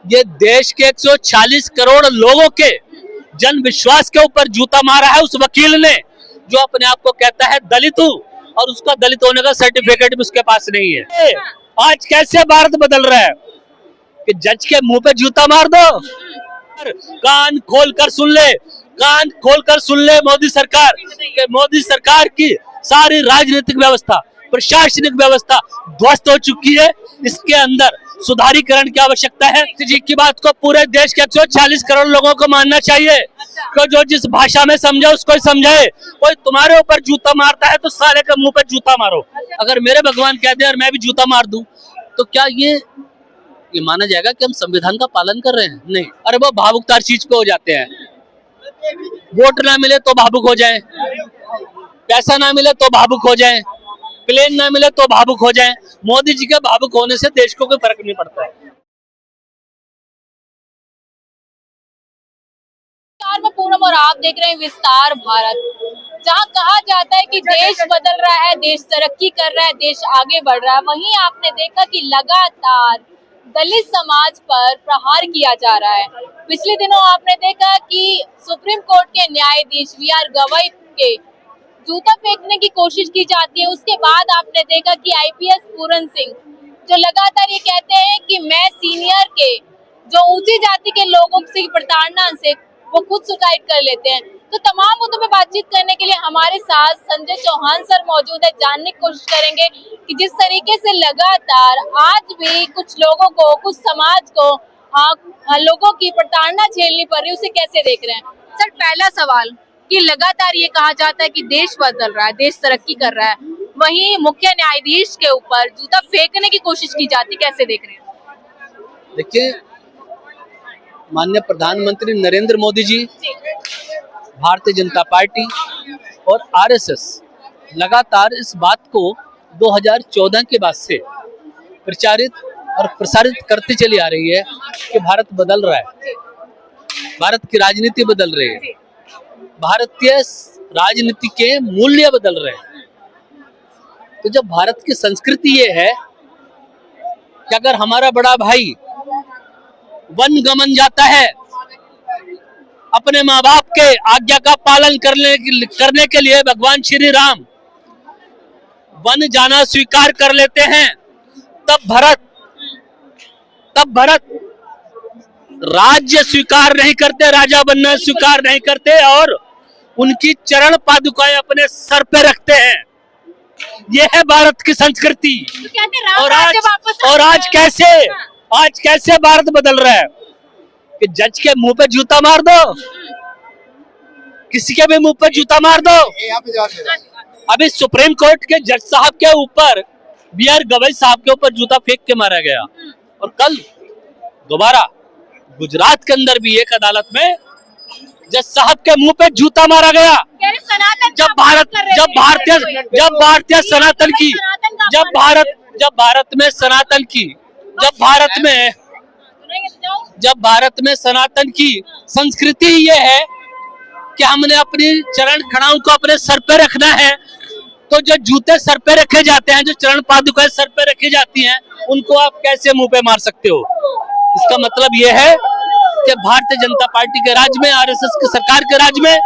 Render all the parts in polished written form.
ये देश के 140 करोड़ लोगों के जन विश्वास के ऊपर जूता मारा है उस वकील ने, जो अपने आप को कहता है दलित हूँ और उसका दलित होने का सर्टिफिकेट भी उसके पास नहीं है। आज कैसे भारत बदल रहा है कि जज के मुंह पे जूता मार दो। कान खोल कर सुन ले, कान खोल कर सुन ले मोदी सरकार कि मोदी सरकार की सारी राजनीतिक व्यवस्था, प्रशासनिक व्यवस्था ध्वस्त हो चुकी है। इसके अंदर सुधारीकरण की आवश्यकता है। जी की बात को पूरे देश के 140 करोड़ लोगों को मानना चाहिए। तो जो जिस भाषा में समझे उसको ही समझाए। कोई तुम्हारे ऊपर जूता मारता है तो साले के मुंह पे जूता मारो। अगर मेरे भगवान कह दे और मैं भी जूता मार दूं तो क्या ये माना जाएगा कि हम संविधान का पालन कर रहे हैं? नहीं। अरे वो भावुकतार चीज पे हो जाते हैं। वोट ना मिले तो भावुक हो जाए, पैसा ना मिले तो भावुक हो जाए, प्लेन ना मिले तो भावुक हो जाए। मोदी जी के भावुक होने से देश को कोई फर्क नहीं पड़ता है। में पूनम और आप देख रहे हैं विस्तार भारत, जहां कहा जाता है कि देश बदल रहा है, देश तरक्की कर रहा है, देश आगे बढ़ रहा है। वहीं आपने देखा कि लगातार दलित समाज पर प्रहार किया जा रहा है। पिछले दिनों आपने देखा कि सुप्रीम कोर्ट के न्यायाधीश वी.आर. गवई के जूता फेंकने की कोशिश की जाती है। उसके बाद आपने देखा कि आईपीएस पूरन सिंह जो लगातार ये कहते हैं कि मैं सीनियर के जो ऊंची जाति के लोगों की प्रताड़ना से वो खुद सुसाइड कर लेते हैं। तो तमाम मुद्दों पे बातचीत करने के लिए हमारे साथ संजय चौहान सर मौजूद है। जानने की कोशिश करेंगे कि जिस तरीके से लगातार आज भी कुछ लोगों को, कुछ समाज को लोगों की प्रताड़ना झेलनी पड़ रही है, उसे कैसे देख रहे हैं? सर, पहला सवाल कि लगातार ये कहा जाता है कि देश बदल रहा है, देश तरक्की कर रहा है, वहीं मुख्य न्यायाधीश के ऊपर जूता फेंकने की कोशिश की जाती, कैसे देख रहे हैं? देखिए, माननीय प्रधानमंत्री नरेंद्र मोदी जी, भारतीय जनता पार्टी और आरएसएस लगातार इस बात को 2014 के बाद से प्रचारित और प्रसारित करती चली आ रही है कि भारत बदल रहा है, भारत की राजनीति बदल रही है, भारतीय राजनीति के मूल्य बदल रहे हैं। तो जब भारत की संस्कृति ये है कि अगर हमारा बड़ा भाई वन गमन जाता है, अपने माँ बाप के आज्ञा का पालन करने के लिए भगवान श्री राम वन जाना स्वीकार कर लेते हैं, तब भरत राज्य स्वीकार नहीं करते, राजा बनना स्वीकार नहीं करते और उनकी चरण पादुकाएं अपने सर पे रखते हैं। यह है भारत की संस्कृति। तो और आज कैसे भारत बदल रहा है कि जज के मुंह पे जूता मार दो, किसी के भी मुंह पे जूता मार दो। अभी सुप्रीम कोर्ट के जज साहब के ऊपर, वी.आर. गवई साहब के ऊपर जूता फेंक के मारा गया और कल दोबारा गुजरात के अंदर भी एक अदालत में जज साहब के मुंह पे जूता मारा गया। जब भारत में सनातन की संस्कृति ये है कि हमने अपनी चरण खड़ाओं को अपने सर पे रखना है, तो जो जूते सर पे रखे जाते हैं, जो चरण पादुकाएं सर पे रखी जाती हैं, उनको आप कैसे मुंह पे मार सकते हो? इसका मतलब ये है कि भारतीय जनता पार्टी के राज में, आरएसएस की सरकार के राज में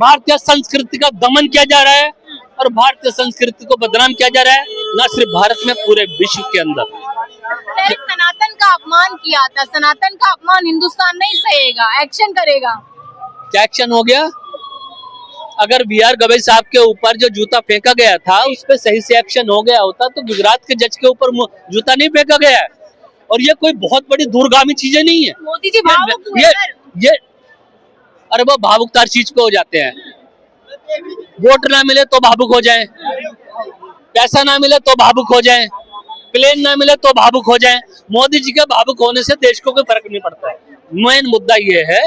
भारतीय संस्कृति का दमन किया जा रहा है और भारतीय संस्कृति को बदनाम किया जा रहा है, न सिर्फ भारत में, पूरे विश्व के अंदर। सनातन का अपमान किया था, सनातन का अपमान हिंदुस्तान नहीं सहेगा, एक्शन करेगा। क्या एक्शन हो गया? अगर वी.आर. गवई साहब के ऊपर जो जूता फेंका गया था उस पर सही से एक्शन हो गया होता तो गुजरात के जज के ऊपर जूता नहीं फेंका गया है। और ये कोई बहुत बड़ी दूरगामी चीजें नहीं है। मोदी जी भावुक हुए ये अरे वो भावुकतार चीज पे हो जाते हैं। वोट ना मिले तो भावुक हो जाए, पैसा ना मिले तो भावुक हो जाए, प्लेन ना मिले तो भावुक हो जाए। मोदी जी के भावुक होने से देश को कोई फर्क नहीं पड़ता है। मेन मुद्दा ये है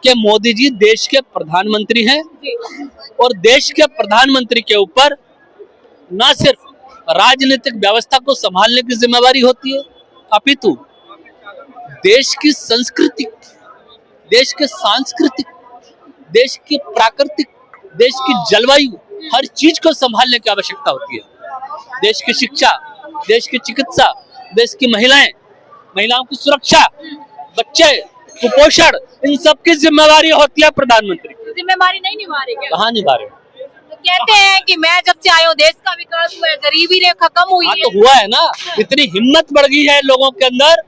कि मोदी जी देश के प्रधानमंत्री हैं और देश के प्रधानमंत्री के ऊपर न सिर्फ राजनीतिक व्यवस्था को संभालने की जिम्मेवारी होती है, अपितु देश की संस्कृति, देश के सांस्कृतिक, देश की प्राकृतिक, देश की जलवायु, हर चीज को संभालने की आवश्यकता होती है। देश की शिक्षा, देश की चिकित्सा, देश की महिलाएं, महिलाओं की सुरक्षा, बच्चे, कुपोषण, इन सब की जिम्मेवारी होती है प्रधानमंत्री की। जिम्मेदारी नहीं निभा रहे क्या? कहाँ निभा रहे? तो कहते हैं कि मैं जब से आया हूँ देश का विकास हुआ है, गरीबी रेखा कम हुई हाँ है। तो हुआ है ना, इतनी हिम्मत बढ़ गई है लोगों के अंदर।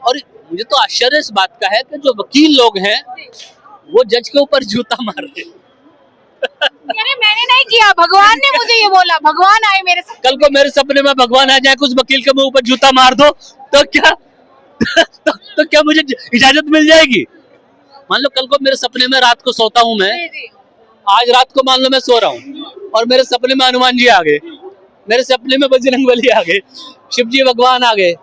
और मुझे तो आश्चर्य इस बात का है कि जो वकील लोग हैं वो जज के ऊपर जूता मार रहे हैं। अरे मैंने नहीं किया, भगवान ने मुझे ये बोला, भगवान आए मेरे साथ। कल को मेरे सपने में भगवान आ जाए, कुछ वकील के मुंह पर जूता मार दो तो क्या तो क्या मुझे इजाजत मिल जाएगी? मान लो कल को मेरे सपने में, रात को सोता हूँ मैं, जी, जी। आज रात को मान लो मैं सो रहा हूँ और मेरे सपने में हनुमान जी आ गए, मेरे सपने में बजरंगबली आ गए, शिव जी भगवान आ गए,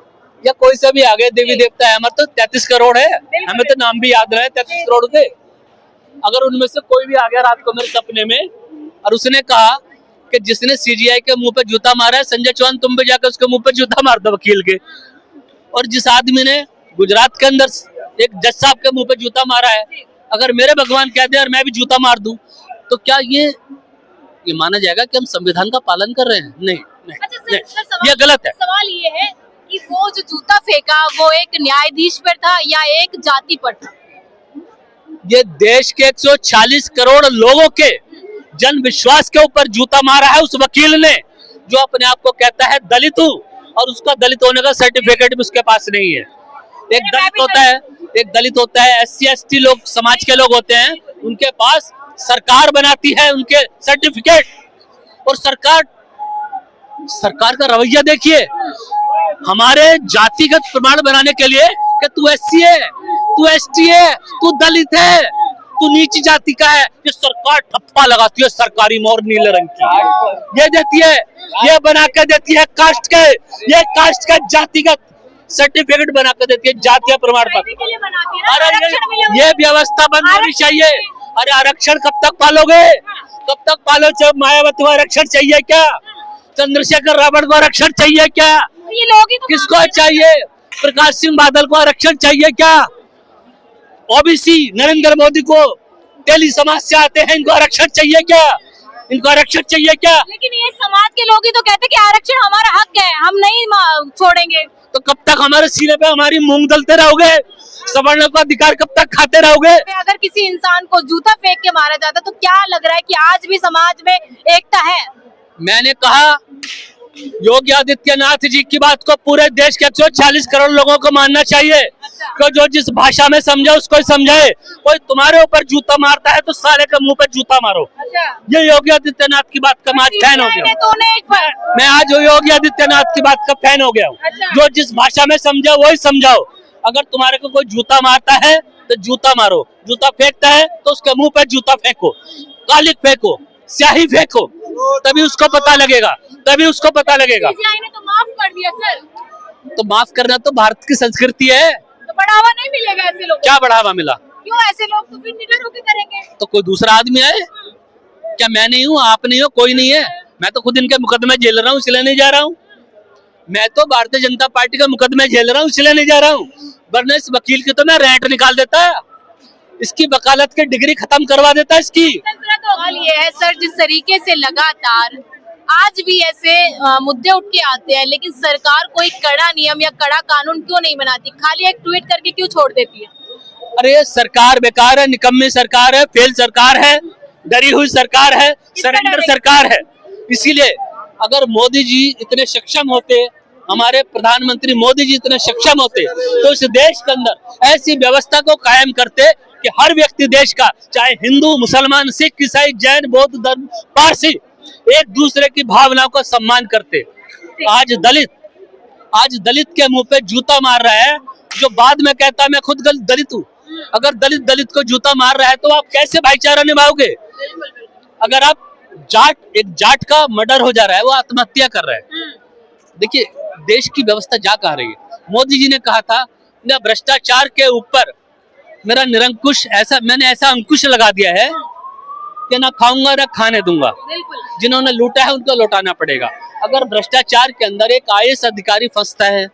या कोई सा भी आ गए, देवी देवता है। हमारे तो 33 करोड़ है, हमें तो नाम भी याद रहे 33 करोड़ के। अगर उनमें से कोई भी आ गया रात को मेरे सपने में और उसने कहा कि जिसने सीजीआई के मुंह पे जूता मारा है, संजय चौहान, तुम भी जाकर उसके मुंह पे जूता मार दो वकील के। और जिस आदमी ने गुजरात के अंदर एक जज साहब के मुंह पे जूता मारा है, अगर मेरे भगवान कह दे और मैं भी जूता मार दूं, तो क्या ये माना जाएगा कि हम संविधान का पालन कर रहे हैं? नहीं, नहीं, अच्छा नहीं, सर, ये गलत है। सवाल ये है कि वो जो जूता फेंका वो एक न्यायाधीश पर था या एक जाति पर था? ये देश के 140 करोड़ लोगों के जन विश्वास के ऊपर जूता मारा है उस वकील ने, जो अपने आप को कहता है दलित हूँ और उसका दलित होने का सर्टिफिकेट भी उसके पास नहीं है। एक दलित होता है, SC ST लोग, समाज के लोग होते हैं, उनके पास सरकार बनाती है उनके सर्टिफिकेट। और सरकार का रवैया देखिए, हमारे जातिगत प्रमाण बनाने के लिए कि तू SC है, तू ST है, तू दलित है, तू नीची जाति का है, ये सरकार ठप्पा लगाती है सरकारी मोहर नीले रंग की, ये देती है, ये बना के देती है कास्ट के, ये कास्ट का जातिगत सर्टिफिकेट बना के देती है, जातीय प्रमाण पत्र। अरे ये व्यवस्था बंद होनी चाहिए। अरे आरक्षण कब तक पालोगे? कब तक पालो? जब मायावती को आरक्षण चाहिए क्या? चंद्रशेखर रावत को आरक्षण चाहिए क्या? ये लोग ही तो किसको चाहिए? प्रकाश सिंह बादल को आरक्षण चाहिए क्या? ओबीसी नरेंद्र मोदी को, तेली समाज से आते हैं, इनको आरक्षण चाहिए क्या? इनको आरक्षण चाहिए क्या? लेकिन ये समाज के लोग ही तो कहते हैं कि आरक्षण हमारा हक है, हम नहीं छोड़ेंगे। तो कब तक हमारे सीने पे हमारी मूंग दलते रहोगे? सवर्णों का अधिकार कब तक खाते रहोगे? अगर किसी इंसान को जूता फेंक के मारा जाता तो क्या लग रहा है कि आज भी समाज में एकता है? मैंने कहा योगी आदित्यनाथ जी की बात को पूरे देश के 140 करोड़ लोगों को मानना चाहिए। तो जो जिस भाषा में समझे उसको ही समझे। कोई तुम्हारे ऊपर जूता मारता है तो साले के मुंह पे जूता मारो। ये योगी आदित्यनाथ की बात का आज फैन हो गया। मैं आज योगी आदित्यनाथ की बात का फैन हो गया हूँ। जो जिस भाषा में समझे वही समझाओ। अगर तुम्हारे को कोई जूता मारता है तो जूता मारो, जूता फेंकता है तो उसके मुंह पे जूता फेंको, कालिक फेंको, स्याही फेंको, तभी उसको पता लगेगा, तभी उसको पता लगेगा। ने तो माफ कर दिया सर। तो माफ करना तो भारत की संस्कृति है। तो बढ़ावा नहीं मिलेगा ऐसे लोगों को? क्या बढ़ावा मिला? क्यों ऐसे लोग तो फिर निडर होकर करेंगे? तो कोई दूसरा आदमी आए क्या? मैं नहीं हूँ, आप नहीं हो, कोई नहीं है। मैं तो खुद इनके मुकदमे झेल रहा हूँ, इसलिए नहीं जा रहा हूँ। मैं तो भारतीय जनता पार्टी का मुकदमे झेल रहा हूँ, इसलिए नहीं जा रहा हूँ। वरना इस वकील की तो मैं रेंट निकाल देता, इसकी वकालत की डिग्री खत्म करवा देता इसकी। सवाल ये है सर, जिस तरीके से लगातार आज भी ऐसे मुद्दे उठ के आते हैं, लेकिन सरकार कोई कड़ा नियम या कड़ा कानून क्यों नहीं बनाती? खाली एक ट्वीट करके क्यों छोड़ देती है? अरे सरकार बेकार है, निकम्मी सरकार है, फेल सरकार है, डरी हुई सरकार है, सरेंडर सरकार है। इसीलिए अगर मोदी जी इतने सक्षम होते, हमारे प्रधानमंत्री मोदी जी इतने सक्षम होते, तो इस देश के अंदर ऐसी व्यवस्था को कायम करते कि हर व्यक्ति देश का, चाहे हिंदू, मुसलमान, सिख, ईसाई, जैन, बौद्ध धर्म, पारसी, एक दूसरे की भावनाओं का सम्मान करते। आज दलित के मुंह पे जूता मार रहा है, जो बाद में कहता है मैं खुद दलित हूँ। अगर दलित को जूता मार रहा है तो आप कैसे भाईचारा निभाओगे? अगर आप एक जाट का मर्डर हो जा रहा है, वो आत्महत्या कर रहा है। देखिए देश की व्यवस्था जा कहा रही है। मोदी जी ने कहा था ना, भ्रष्टाचार के ऊपर मेरा निरंकुश, मैंने ऐसा अंकुश लगा दिया है कि ना खाऊंगा ना खाने दूंगा। जिन्होंने लूटा है उनको लौटाना पड़ेगा। अगर भ्रष्टाचार के अंदर एक IAS अधिकारी फंसता है,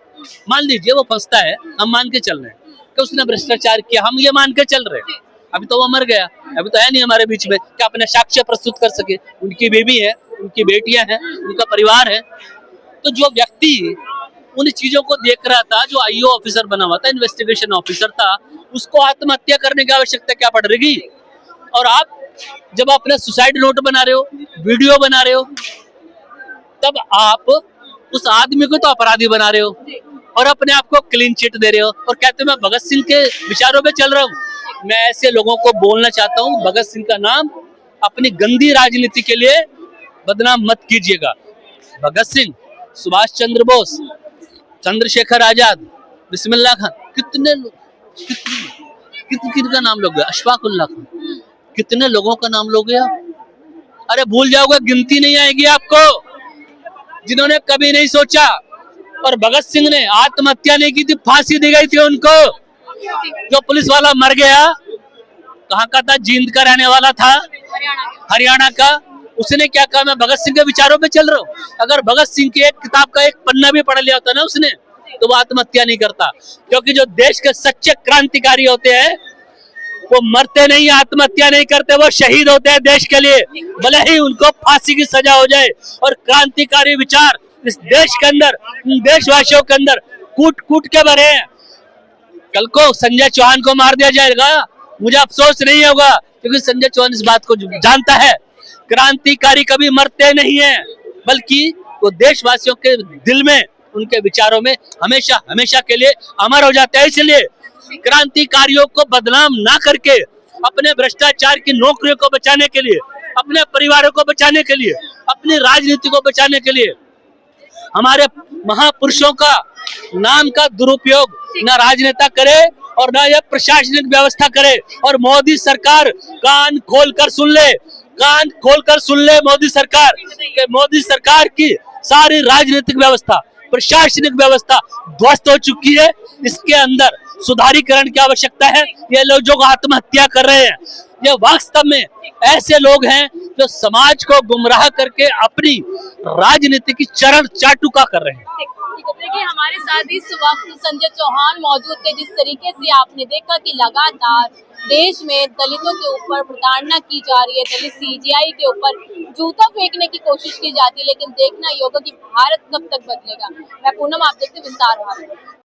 मान लीजिए वो फंसता है, हम मान के चल रहे हैं कि उसने भ्रष्टाचार किया, हम ये मान के चल रहे हैं। अभी तो वो मर गया, अभी तो है नहीं हमारे बीच में कि अपने साक्ष्य प्रस्तुत कर सके। उनकी बीवी है, उनकी बेटियां हैं, उनका परिवार है। तो जो व्यक्ति उन चीजों को देख रहा था। जो आईओ ऑफिसर बना हुआ था, इन्वेस्टिगेशन ऑफिसर था, उसको आत्महत्या करने की आवश्यकता क्या पड़ रही? और आप जब अपने सुसाइड नोट बना रहे हो, वीडियो बना रहे हो, तब आप उस आदमी को तो अपराधी बना रहे हो और अपने आप को क्लीन चिट दे रहे हो और कहते हो मैं भगत सिंह के विचारों पे चल रहा हूँ। मैं ऐसे लोगों को बोलना चाहता हूँ, भगत सिंह का नाम अपनी गंदी राजनीति के लिए बदनाम मत कीजिएगा। भगत सिंह, सुभाष चंद्र बोस, चंद्रशेखर आजाद, बिस्मिल्लाह खान, कितने किनका नाम लोगे? अशफाक उल्लाह खान, कितने लोगों का नाम लोगे आप? अरे भूल जाओगे, गिनती नहीं आएगी आपको, जिन्होंने कभी नहीं सोचा। और भगत सिंह ने आत्महत्या नहीं की थी, फांसी दी गई थी उनको। जो पुलिस वाला मर गया, कहाँ का था? जींद का रहने वाला था, हरियाणा का। उसने क्या कहा? मैं भगत सिंह के विचारों पे चल रहा हूँ। अगर भगत सिंह की एक किताब का एक पन्ना भी पढ़ लिया होता ना उसने, तो वो आत्महत्या नहीं करता। क्योंकि जो देश के सच्चे क्रांतिकारी होते हैं वो मरते नहीं, आत्महत्या नहीं करते, वो शहीद होते हैं देश के लिए, भले ही उनको फांसी की सजा हो जाए। और क्रांतिकारी विचार इस देश के अंदर, देशवासियों के अंदर कूट कूट के भरे हैं। कल को संजय चौहान को मार दिया जाएगा, मुझे अफसोस नहीं होगा, क्योंकि संजय चौहान इस बात को जानता है। क्रांतिकारी कभी मरते नहीं है, बल्कि वो देशवासियों के दिल में, उनके विचारों में हमेशा हमेशा के लिए अमर हो जाते हैं। इसलिए क्रांतिकारियों को बदनाम ना करके, अपने भ्रष्टाचार की नौकरियों को बचाने के लिए, अपने परिवारों को बचाने के लिए, अपनी राजनीति को बचाने के लिए हमारे महापुरुषों का नाम का दुरुपयोग न राजनेता करे और न यह प्रशासनिक व्यवस्था करे। और मोदी सरकार कान खोलकर सुन ले, कान खोलकर सुन ले मोदी सरकार, कि मोदी सरकार की सारी राजनीतिक व्यवस्था, प्रशासनिक व्यवस्था ध्वस्त हो चुकी है। इसके अंदर सुधारीकरण की आवश्यकता है। ये लोग जो आत्महत्या कर रहे हैं, ये वास्तव में ऐसे लोग हैं जो समाज को गुमराह करके अपनी राजनीति की चरण चाटुका कर रहे हैं। देखिए, हमारे साथ इस वक्त संजय चौहान मौजूद थे। जिस तरीके से आपने देखा कि लगातार देश में दलितों के ऊपर प्रताड़ना की जा रही है, दलित सीजीआई के ऊपर जूता फेंकने की कोशिश की जाती है, लेकिन देखना ये होगा कि भारत कब तक बदलेगा। मैं पूनम, आप देखते विस्तार भारत।